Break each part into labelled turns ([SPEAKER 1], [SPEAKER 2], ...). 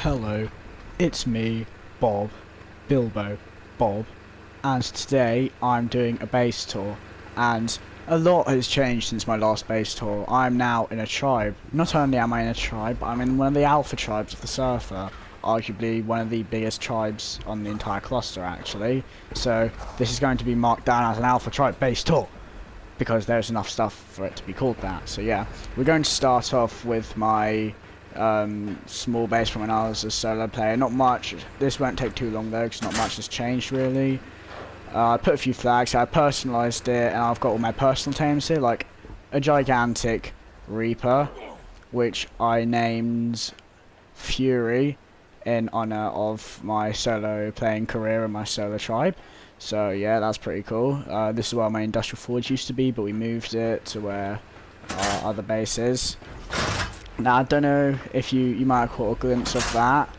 [SPEAKER 1] Hello, it's me, Bob, Bilbo, Bob, and today I'm doing a base tour, and a lot has changed since my last base tour. I'm now in a tribe. Not only am I in a tribe, but I'm in one of the alpha tribes of the Surfer, arguably one of the biggest tribes on the entire cluster actually, so this is going to be marked down as an alpha tribe base tour, because there's enough stuff for it to be called that. So yeah, we're going to start off with my small base from when I was a solo player. Not much. This won't take too long though, because not much has changed really. I put a few flags. I personalised it, and I've got all my personal tames here, like a gigantic Reaper, which I named Fury in honour of my solo playing career and my solo tribe. So yeah, that's pretty cool. This is where my industrial forge used to be, but we moved it to where our other base is. Now I don't know if you might have caught a glimpse of that.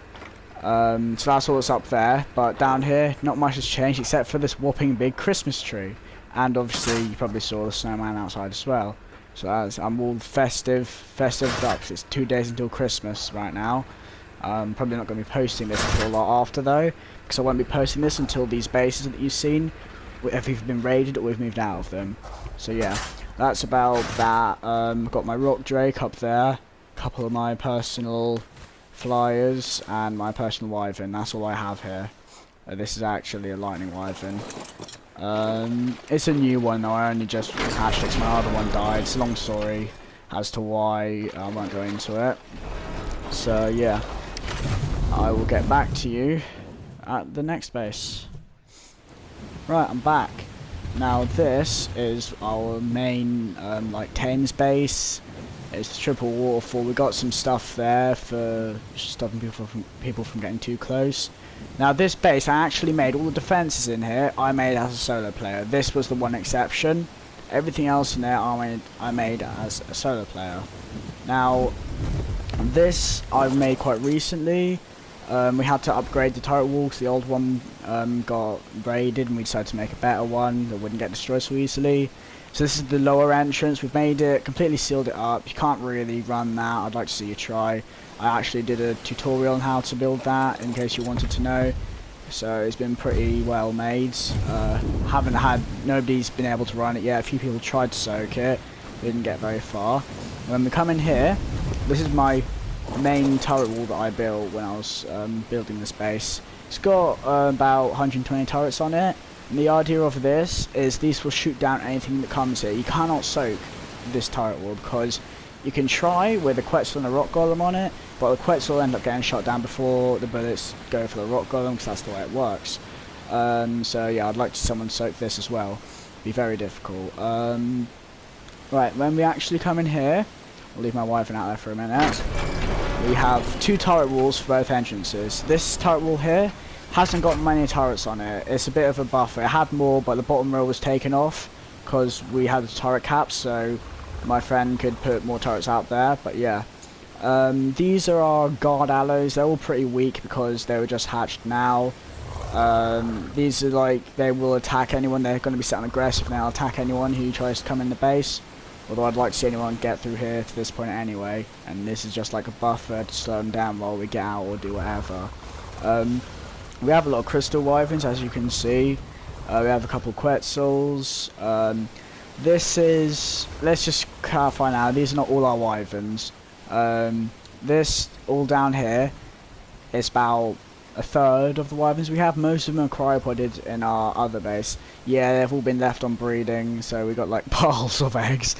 [SPEAKER 1] So that's all that's up there, but down here not much has changed except for this whopping big Christmas tree, and obviously you probably saw the snowman outside as well. So I'm all festive up. It's 2 days until Christmas right now. Probably not going to be posting this until a lot after though, because I won't be posting this until these bases that you've seen have either been raided or we've moved out of them. So yeah, that's about that. I've got my rock drake up there, a couple of my personal flyers, and my personal wyvern. That's all I have here. This is actually a lightning wyvern. It's a new one though. I only just hatched it. My other one died. It's a long story as to why. I won't go into it. So yeah, I will get back to you at the next base. Right, I'm back. Now this is our main like Thames base. It's the triple waterfall. We got some stuff there for stopping people from getting too close. Now this base, I actually made all the defences in here. I made as a solo player. This was the one exception. Everything else in there I made as a solo player. Now this I've made quite recently. We had to upgrade the turret wall because the old one got raided, and we decided to make a better one that wouldn't get destroyed so easily. So this is the lower entrance. We've made it, completely sealed it up. You can't really run that. I'd like to see you try. I actually did a tutorial on how to build that in case you wanted to know. So it's been pretty well made. Nobody's been able to run it yet. A few people tried to soak it, didn't get very far. When we come in here, this is my main turret wall that I built when I was building this base. It's got about 120 turrets on it. And the idea of this is these will shoot down anything that comes here. You cannot soak this turret wall because you can try with a Quetzal and a rock golem on it, but the Quetzal will end up getting shot down before the bullets go for the rock golem, because that's the way it works. So yeah, I'd like to see someone soak this as well. Be very difficult. Right, when we actually come in here, I'll leave my wyvern out there for a minute. We have two turret walls for both entrances. This turret wall here hasn't got many turrets on it. It's a bit of a buffer. It had more, but the bottom row was taken off because we had the turret caps, so my friend could put more turrets out there. But yeah, these are our guard alloys. They're all pretty weak because they were just hatched now. These are like, they will attack anyone. They're going to be set on aggressive now. Attack anyone who tries to come in the base. Although I'd like to see anyone get through here to this point anyway. And this is just like a buffer to slow them down while we get out or do whatever. We have a lot of crystal wyverns, as you can see. We have a couple of Quetzals. This is, let's just clarify now, these are not all our wyverns. This, all down here, is about a third of the wyverns we have. Most of them are cryopoded in our other base. Yeah, they've all been left on breeding, so we got like piles of eggs.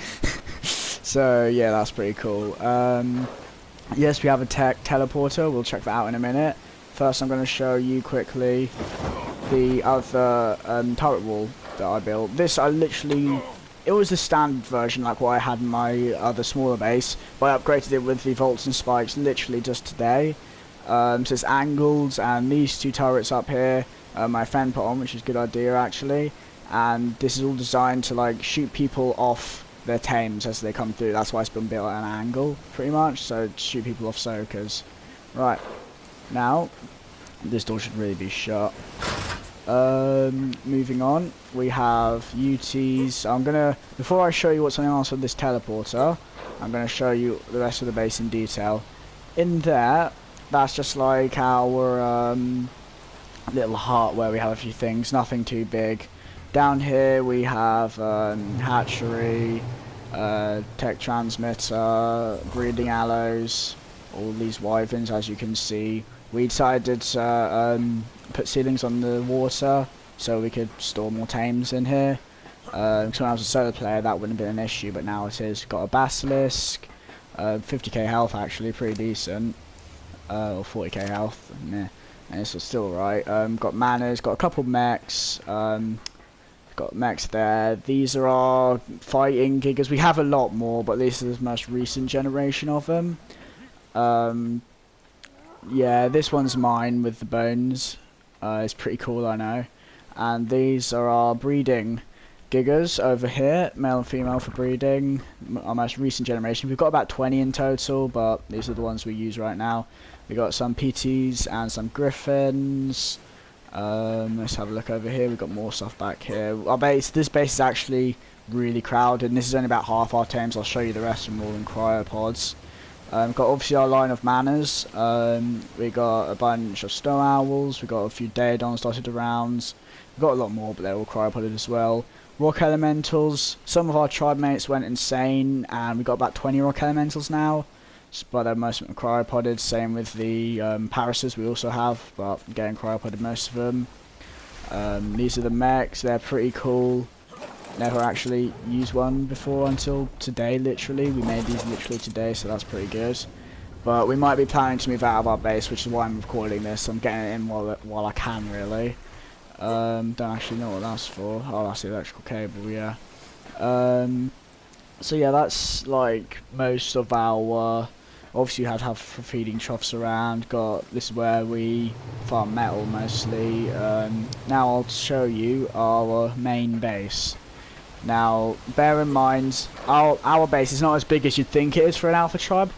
[SPEAKER 1] So yeah, that's pretty cool. Yes, we have a tech teleporter. We'll check that out in a minute. First, I'm going to show you quickly the other turret wall that I built. This, it was the standard version, like what I had in my other smaller base, but I upgraded it with the bolts and spikes literally just today. So it's angled, and these two turrets up here, my friend put on, which is a good idea actually. And this is all designed to like shoot people off their tames as they come through. That's why it's been built at an angle, pretty much, so to shoot people off soakers. Right. Now, this door should really be shut. Moving on, we have UTs. Before I show you what's on else with this teleporter, I'm going to show you the rest of the base in detail. In there, that's just like our little hut where we have a few things, nothing too big. Down here we have hatchery, tech transmitter, breeding aloes, all these wyverns as you can see. We decided to put ceilings on the water so we could store more tames in here. Because when I was a solo player that wouldn't have been an issue, but now it is. Got a basilisk, 50k health actually, pretty decent, or 40k health, meh, and this was still right. Got manners, got a couple mechs, got mechs there. These are our fighting gigas. We have a lot more, but this is the most recent generation of them. Yeah, this one's mine with the bones. It's pretty cool, I know. And these are our breeding gigas over here, male and female for breeding. Our most recent generation. We've got about 20 in total, but these are the ones we use right now. We got some PTs and some griffins. Let's have a look over here. We've got more stuff back here. Our base, this base is actually really crowded, and this is only about half our tames. I'll show you the rest from all in cryopods. Got obviously our line of manners. We got a bunch of snow owls. We got a few daedons dotted around. We've got a lot more, but they're all cryopoded as well. Rock elementals. Some of our tribe mates went insane, and we got about 20 rock elementals now. But most of them are cryopoded. Same with the Paris's we also have, but getting cryopoded most of them. These are the mechs. They're pretty cool. Never actually used one before until today, literally. We made these literally today, so that's pretty good. But we might be planning to move out of our base, which is why I'm recording this. I'm getting it in while I can, really. Don't actually know what that's for. Oh, that's the electrical cable, yeah. So yeah, that's like most of our... Obviously you have to have feeding troughs around. This is where we farm metal mostly. Now I'll show you our main base. Now, bear in mind, our base is not as big as you'd think it is for an alpha tribe.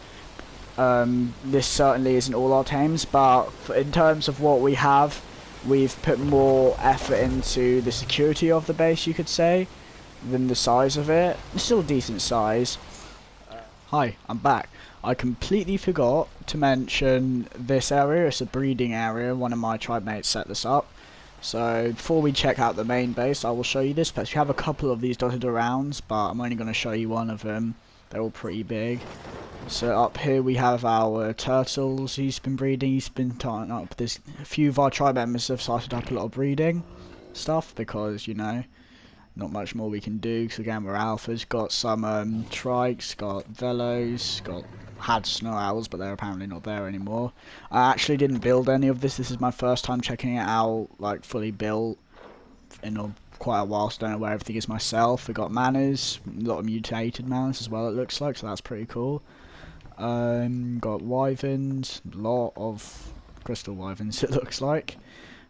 [SPEAKER 1] This certainly isn't all our tames, but in terms of what we have, we've put more effort into the security of the base, you could say, than the size of it. It's still a decent size. Hi, I'm back. I completely forgot to mention this area. It's a breeding area. One of my tribe mates set this up. So before we check out the main base, I will show you this place. We have a couple of these dotted around, but I'm only going to show you one of them. They're all pretty big. So up here we have our turtles. He's been breeding. He's been tying up. There's a few of our tribe members have started up a lot of breeding stuff because, you know, not much more we can do. Because again, we're alphas. Got some trikes. Got velos. Had snow owls, but they're apparently not there anymore. I actually didn't build any of this. This is my first time checking it out, like fully built in quite a while, so I don't know where everything is myself. We got manners, a lot of mutated manners as well, it looks like, so that's pretty cool. Got wyverns, a lot of crystal wyverns it looks like.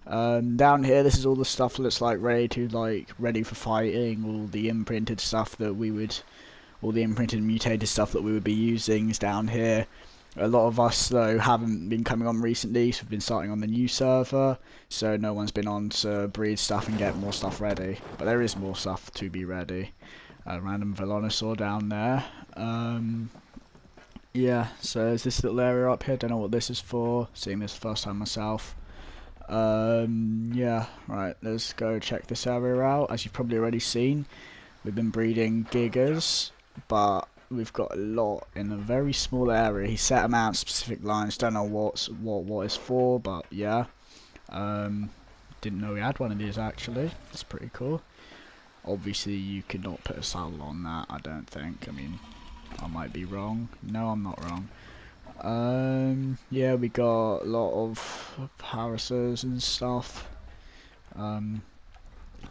[SPEAKER 1] Down here, this is all the stuff that's like ready for fighting, all the imprinted stuff that we would. All the imprinted and mutated stuff that we would be using is down here. A lot of us, though, haven't been coming on recently, so we've been starting on the new server, so no one's been on to breed stuff and get more stuff ready. But there is more stuff to be ready. Random Velonosaur down there. Yeah, so there's this little area up here. Don't know what this is for. Seeing this first time myself. Yeah, right, let's go check this area out. As you've probably already seen, we've been breeding gigas. But we've got a lot in a very small area. He set them out specific lines. Don't know what it's for, but yeah. Didn't know we had one of these actually. That's pretty cool. Obviously, you could not put a saddle on that. I don't think. I mean, I might be wrong. No, I'm not wrong. Yeah, we got a lot of Parisers and stuff.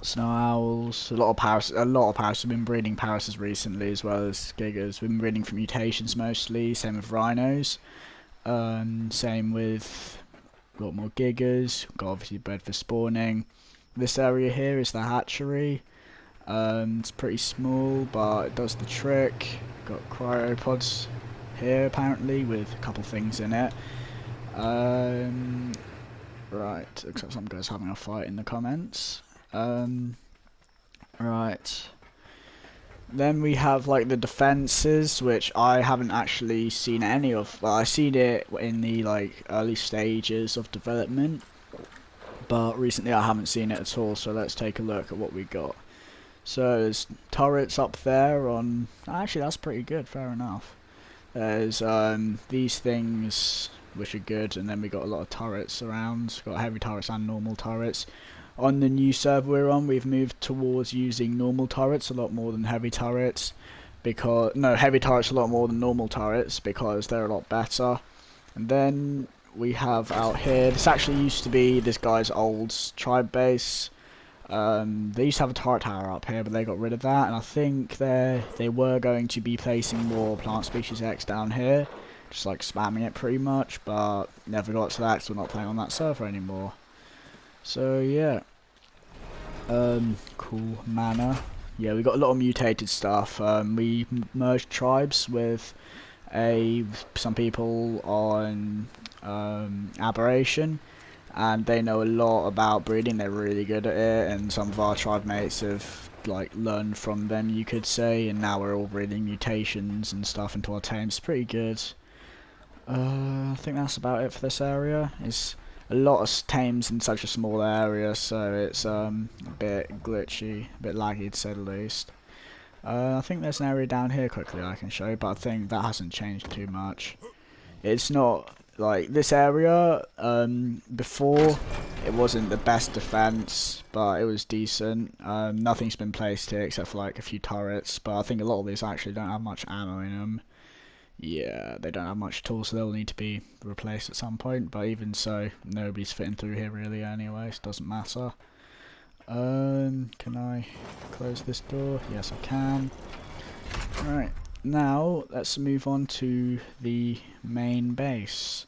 [SPEAKER 1] Snow owls, a lot of Paris have been breeding Parises recently as well as gigas. We've been breeding for mutations mostly, same with rhinos. Same with, got more gigas, got obviously bred for spawning. This area here is the hatchery. It's pretty small, but it does the trick. Got cryopods here apparently with a couple things in it. Right, looks like some guy's having a fight in the comments. Right. Then we have like the defenses, which I haven't actually seen any of. Well, I seen it in the like early stages of development, but recently I haven't seen it at all. So let's take a look at what we got. So there's turrets up there on. Actually, that's pretty good. Fair enough. There's these things which are good, and then we got a lot of turrets around. Got heavy turrets and normal turrets. On the new server we're on, we've moved towards using normal turrets a lot more than heavy turrets, because heavy turrets a lot more than normal turrets because they're a lot better. And then we have out here. This actually used to be this guy's old tribe base. They used to have a turret tower up here, but they got rid of that, and I think they were going to be placing more plant species X down here, just like spamming it pretty much, but never got to that because we're not playing on that server anymore. So yeah, cool manor. Yeah, we got a lot of mutated stuff. We merged tribes with some people on Aberration, and they know a lot about breeding. They're really good at it, and some of our tribe mates have like learned from them, you could say, and now we're all breeding mutations and stuff into our tames. It's pretty good. I think that's about it for this area. It's a lot of tames in such a small area, so it's a bit glitchy, a bit laggy to say the least. I think there's an area down here quickly I can show you, but I think that hasn't changed too much. It's not like this area. Before it wasn't the best defense, but it was decent. Nothing's been placed here except for like a few turrets, but I think a lot of these actually don't have much ammo in them. Yeah, they don't have much at all, so they'll need to be replaced at some point, but even so, nobody's fitting through here really anyway, so it doesn't matter. Can I close this door? Yes, I can. Right, now let's move on to the main base.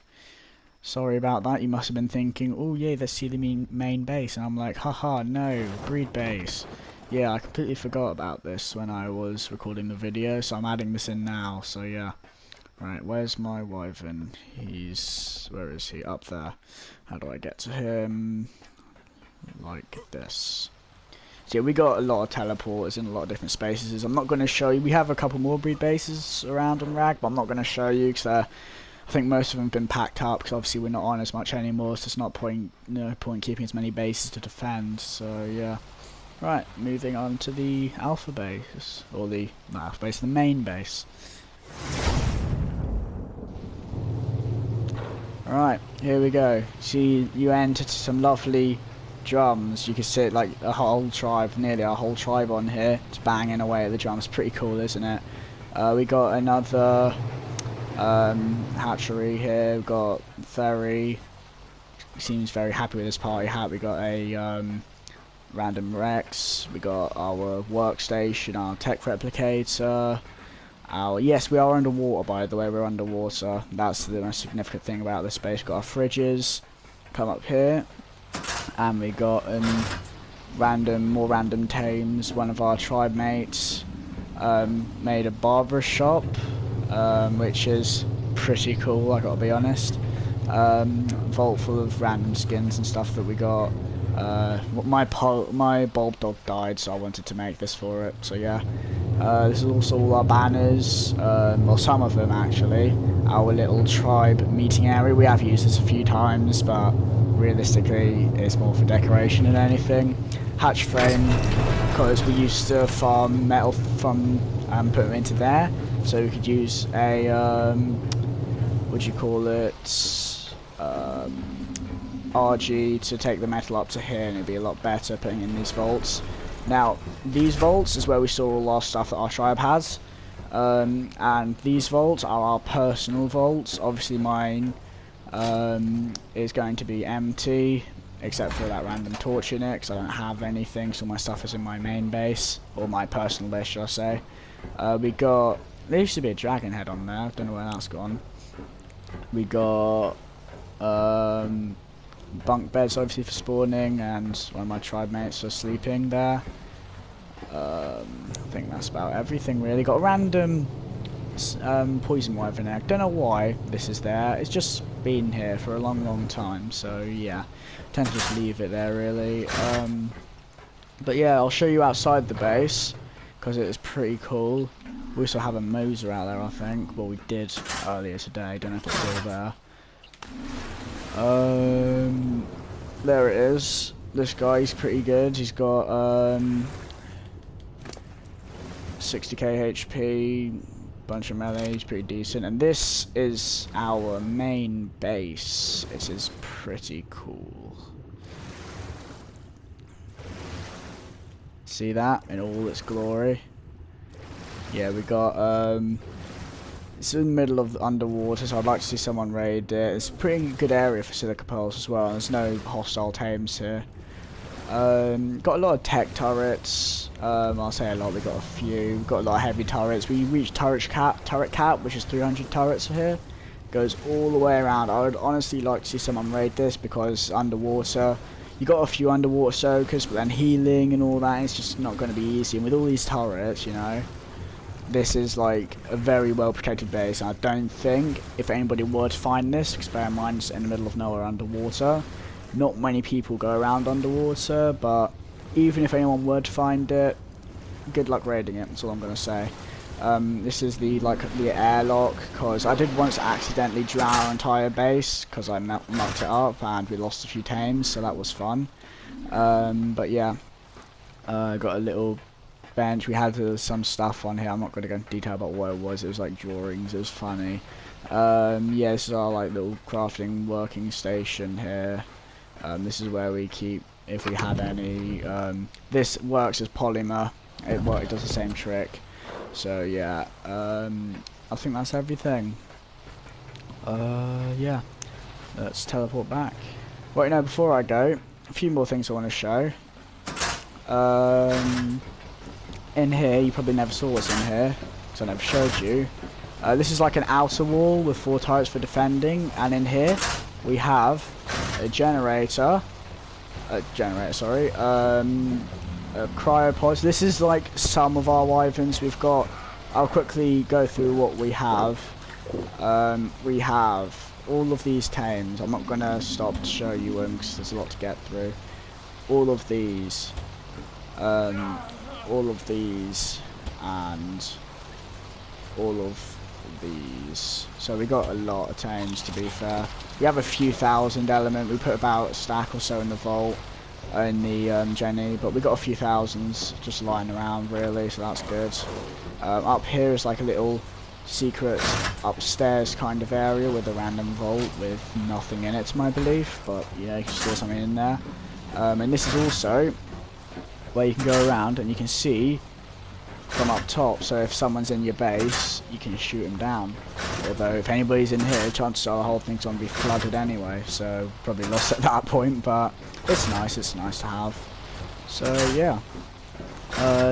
[SPEAKER 1] Sorry about that, you must have been thinking, oh yeah, let's see the main base, and I'm like, haha, no, breed base. Yeah, I completely forgot about this when I was recording the video, so I'm adding this in now, so yeah. Right, where's my wyvern? Where is he? Up there. How do I get to him? Like this. So yeah, we got a lot of teleporters in a lot of different spaces. I'm not going to show you. We have a couple more breed bases around on Rag, but I'm not going to show you because I think most of them have been packed up because obviously we're not on as much anymore, so it's not no point keeping as many bases to defend, so yeah. Right, moving on to the alpha base, or the alpha base, the main base. Alright, here we go. See, you enter some lovely drums. You can see like a whole tribe, nearly a whole tribe on here, just banging away at the drums. Pretty cool, isn't it? We got another hatchery here. We've got Ferry. He seems very happy with his party hat. We got a random Rex. We got our workstation, our tech replicator. Yes, we are underwater, by the way. We're underwater. That's the most significant thing about this space. We've got our fridges. Come up here, and we got more random tames. One of our tribe mates made a barber shop, which is pretty cool, I gotta be honest. Vault full of random skins and stuff that we got. My bulb dog died, so I wanted to make this for it, so yeah. This is also all our banners, well, some of them actually. Our little tribe meeting area. We have used this a few times, but realistically it's more for decoration than anything. Hatch frame, because we used to farm metal from put them into there, so we could use a what do you call it, RG to take the metal up to here, and it'd be a lot better putting in these vaults. Now, these vaults is where we store all our stuff that our tribe has, and these vaults are our personal vaults. Obviously mine is going to be empty, except for that random torch in it, because I don't have anything, so my stuff is in my main base, or my personal base, should I say. There used to be a dragon head on there, I don't know where that's gone. We got bunk beds obviously for spawning, and one of my tribe mates for sleeping there. I think that's about everything really. Got a random poison wyvern egg. Don't know why this is there. It's just been here for a long time, so yeah. Tend to just leave it there really. But yeah, I'll show you outside the base. because it is pretty cool. We also have a Moser out there, I think. Well, we did earlier today. Don't know if it's still there. There it is. This guy, he's pretty good. He's got 60k HP, bunch of melee. He's pretty decent. And this is our main base. It is pretty cool. See that in all its glory? Yeah, we got it's in the middle of the underwater, so I'd like to see someone raid it. It's a pretty good area for silica pearls as well. There's no hostile tames here. Got a lot of tech turrets. I'll say a lot. We got a few. We've got a lot of heavy turrets. We reached turret cap, which is 300 turrets here. Goes all the way around. I would honestly like to see someone raid this because underwater, you got a few underwater soakers, but then healing and all that, it's just not going to be easy. And with all these turrets, you know, this is like a very well protected base. And I don't think if anybody were to find this, because bear in mind it's in the middle of nowhere underwater, not many people go around underwater, but even if anyone were to find it, good luck raiding it. That's all I'm going to say. This is the airlock, because I did once accidentally drown our entire base because I mucked it up and we lost a few tames, so that was fun. But yeah, got a little bench. We had some stuff on here. I'm not going to go into detail about what it was. It was like drawings. It was funny. Yeah, this is our like little crafting working station here. This is where we keep, if we had any. This works as polymer. It does the same trick. So yeah, I think that's everything. Yeah, let's teleport back. Wait, no, before I go, a few more things I want to show. In here, you probably never saw what's in here, because I never showed you. This is like an outer wall with 4 turrets for defending, and in here we have a generator. Cryopods. This is like some of our wyverns we've got. I'll quickly go through what we have. We have all of these tames. I'm not going to stop to show you them because there's a lot to get through. All of these, and all of these. So we got a lot of tames, to be fair. We have a few thousand element. We put about a stack or so in the vault, in the Jenny, but we got a few thousands just lying around really, so that's good. Up here is like a little secret upstairs kind of area with a random vault with nothing in it, to my belief, but yeah, you can store something in there. And this is also where you can go around and you can see from up top, so if someone's in your base you can shoot them down. Although if anybody's in here, chances are the whole thing's going to be flooded anyway, so probably lost at that point, but it's nice to have. So yeah,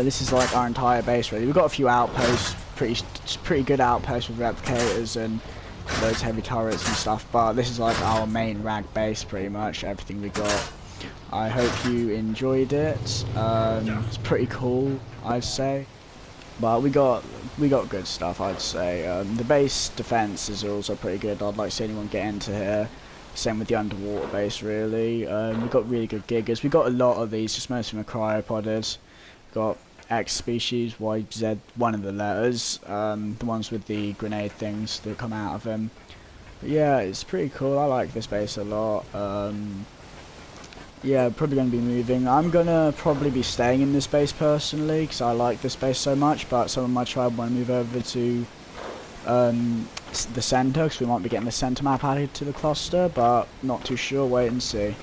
[SPEAKER 1] this is like our entire base really. We've got a few outposts, pretty good outposts with replicators and those heavy turrets and stuff, but this is like our main rag base pretty much, everything we got. I hope you enjoyed it. It's pretty cool, I'd say. But we got good stuff, I'd say. The base defences are also pretty good. I'd like to see anyone get into here. Same with the underwater base, really. We've got really good giggers. We got a lot of these, just most of them are cryopoders. Got X species, Y, Z, one of the letters. The ones with the grenade things that come out of them. But yeah, it's pretty cool. I like this base a lot. Yeah, probably going to be moving. I'm going to probably be staying in this base personally because I like this base so much, but some of my tribe want to move over to the centre because we might be getting the centre map added to the cluster, but not too sure. Wait and see.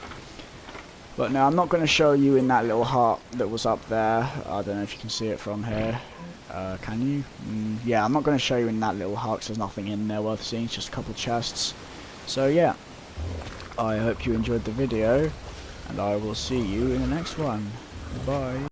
[SPEAKER 1] But no, I'm not going to show you in that little hut that was up there. I don't know if you can see it from here. Can you? Yeah, I'm not going to show you in that little hut because there's nothing in there worth seeing. It's just a couple chests. So yeah, I hope you enjoyed the video, and I will see you in the next one. Bye.